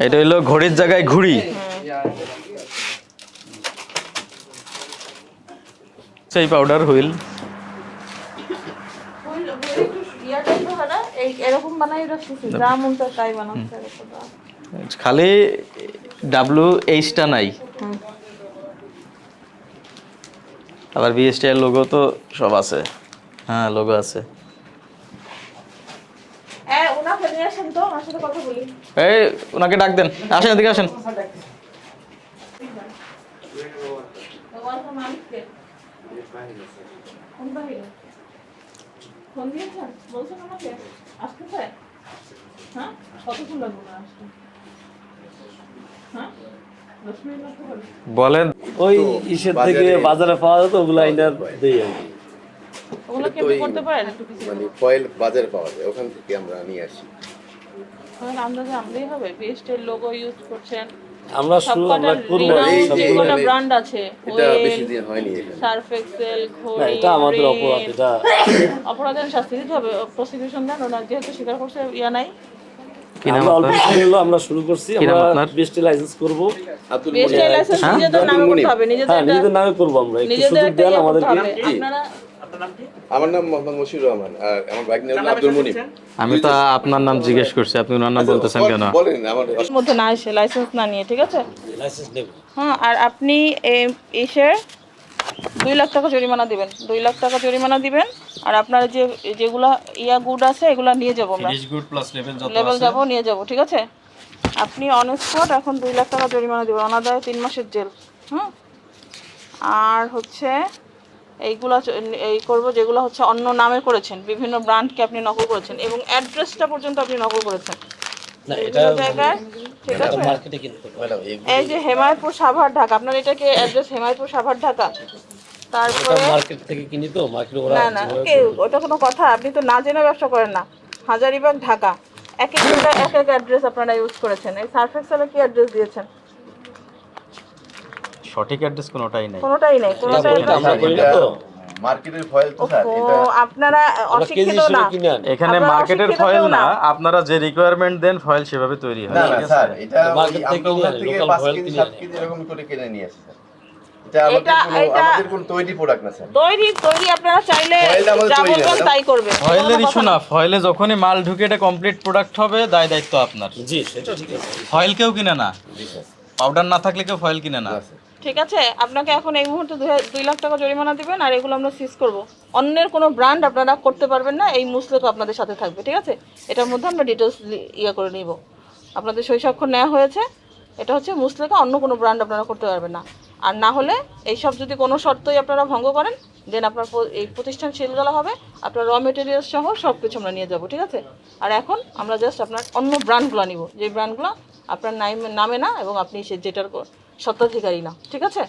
এটা হলো ঘড়ির জায়গায় ঘুড়ি। সেই পাউডার হুইল এরকম বানাই রাখতেছি, যা মন চায় তাই বানাচ্ছে। খালি WH-টা নাই, আবার BSTI এর লোগো তো সব আছে। হ্যাঁ, লোগো আছে। ওনাকে নিয়ে আসেন তো, আমার সাথে কথা বলি। এই ওনাকে ডাক দেন, আসেন এদিকে আসেন। ফোন দিয়েছেন, বলছেন আমাকে আসতেছে? হ্যাঁ, কতক্ষণ লাগবে না আসতে? হ্যাঁ, 10 মিনিট লাগতে পারে। বলেন। ওই ইসের থেকে বাজারে পাওয়া যেত ওগুলো আইনার দেই আর কি। ওগুলো কি আপনি করতে পারেন একটু কিছু? মানে ফয়েল বাজারে পাওয়া যায়, ওখান থেকে আমরা নিয়ে আসি। তাহলে আন্দাজে আমরাই হবে। বিএসটির লোগো ইউজ করছেন, আমরা শুরু আমরা করব এই যে সবকটা এখানে ব্র্যান্ড আছে। এটা বেশি দিন হয়নি এখানে। সার্ফ এক্সেল, না ঘড়ি, এটা আমাদের অপরাধ, এটা অপরাধের শাস্তি দিতে হবে। প্রসিকিউশন দেন, ওনার যেহেতু স্বীকার করছে ইয়া নাই। কি নাম আমরা অল্প আপনার? কিছু হলো আমরা শুরু করছি, কি নাম আমরা আপনার? বিএসটি লাইসেন্স করব। আব্দুল বিএসটি মুনিম। লাইসেন্স নিজেদের নামে করতে হবে, হ্যাঁ নিজেদের নামে করব আমরা, একটু নিজেদের সুযোগ একটা দেন ইয়ে করতে আমাদেরকে। হবে। আপনারা আমার নাম মোহাম্মদ মশিউর রহমান, আর আমার ভাগ্নের নাম আব্দুল মুনিম। আমি তো আপনার নাম জিজ্ঞেস করছি, আপনি ওনার নাম বলতেছেন কেন? বলেন আমার এর মধ্যে না এসে লাইসেন্স না নিয়ে, ঠিক আছে? লাইসেন্স নেব। হ্যাঁ, আর আপনি এসে 2 লাখ টাকা জরিমানা দিবেন, 2 লাখ টাকা জরিমানা দিবেন। আর আপনার যেগুলা গুড আছে এগুলা নিয়ে যাবো আমরা, গুড প্লাস লেভেল যাবো, নিয়ে যাবো, ঠিক আছে? আপনি অন স্পট এখন 2 লাখ টাকা জরিমানা দেবেন, অনাদায়ে 3 মাসের জেল। আর হচ্ছে এই করবো যেগুলো হচ্ছে অন্য নামে করেছেন, বিভিন্ন ব্র্যান্ডকে আপনি নকল করেছেন এবং অ্যাড্রেসটা পর্যন্ত আপনি নকল করেছেন না এটা বিভিন্ন জায়গায়, ঠিক আছে? মার্কেটে কিনতে পারো। ম্যাডাম এই যে হেমায়তপুর সাভার ঢাকা, আপনার এটা কি অ্যাড্রেস? হেমায়তপুর সাভার ঢাকা। তারপরে মার্কেট থেকে কিনি তো, মার্কেটে ওরা না ওকে, ওটা কোনো কথা? আপনি তো না জেনে ব্যবসা করেন না। হাজারীবাগ ঢাকা, এক এক জায়গায় এক এক অ্যাড্রেস আপনারা ইউজ করেছেন। এই সার্ফ এক্সেলে কি অ্যাড্রেস দিয়েছেন? সঠিক অ্যাড্রেস কোনোটাই নাই। কোনোটাই নেই, কোনোটাই আমরা করি না তো। মার্কেটের ফয়েল তো স্যার, ও এটা আপনারা আমরা কেজি অশিক্ষিত হিসেবে না। কিনে আনি। এখানে আপনারা মার্কেটের অশিক্ষিত ফয়েল কেউ না, আপনারা যে রিকোয়ারমেন্ট দেন ফয়েল সেভাবে তৈরি হয়। না না স্যার, এটা মার্কেট থেকে আমরা ওখান কিনে থেকে আনি, লোকাল 5 ফয়েল কেজি কিনে 7 আনি। কেজি এরকম করে কিনে নিয়ে আসি স্যার। এটা আমাদের কোনো তৈরি প্রোডাক্ট না স্যার। তৈরি আপনারা চাইলে ফয়েলটা আমাদের যা তৈরি না, বলবেন ম্যাডাম। তাই করবে। ফয়েলের ইস্যু না, ফয়েলে যখনই মাল ঢুকে এটা কমপ্লিট প্রোডাক্ট হবে, দায়িত্ব আপনার। জি সেটা ঠিক আছে। ফয়েল কেউ কিনে না, জি স্যার। পাউডার না থাকলে কেউ ফয়েল কিনে না। না স্যার। ঠিক আছে, আপনাকে এখন এই মুহূর্তে 2 লাখ টাকা জরিমানা দিবেন, আর এগুলো আমরা সিজ করব। অন্যের কোনো ব্র্যান্ড আপনারা করতে পারবেন না, এই মুসলেক আপনাদের সাথে থাকবে, ঠিক আছে? এটার মধ্যে আমরা ডিটেলস করে নিব। আপনাদের সই স্বাক্ষর নেওয়া হয়েছে, এটা হচ্ছে মুসলেকা, অন্য কোনো ব্র্যান্ড আপনারা করতে পারবেন না। আর না হলে এইসব যদি কোনো শর্তই আপনারা ভঙ্গ করেন, দেন আপনার এই প্রতিষ্ঠান সিলগালা হবে, আপনার র মেটেরিয়ালস সহ সব কিছু আমরা নিয়ে যাব, ঠিক আছে? আর এখন আমরা জাস্ট আপনার অন্য ব্র্যান্ডগুলো নিব, যে ব্র্যান্ডগুলো আপনার নামে না এবং আপনি যেটার স্বত্বাধিকারী না, ঠিক আছে?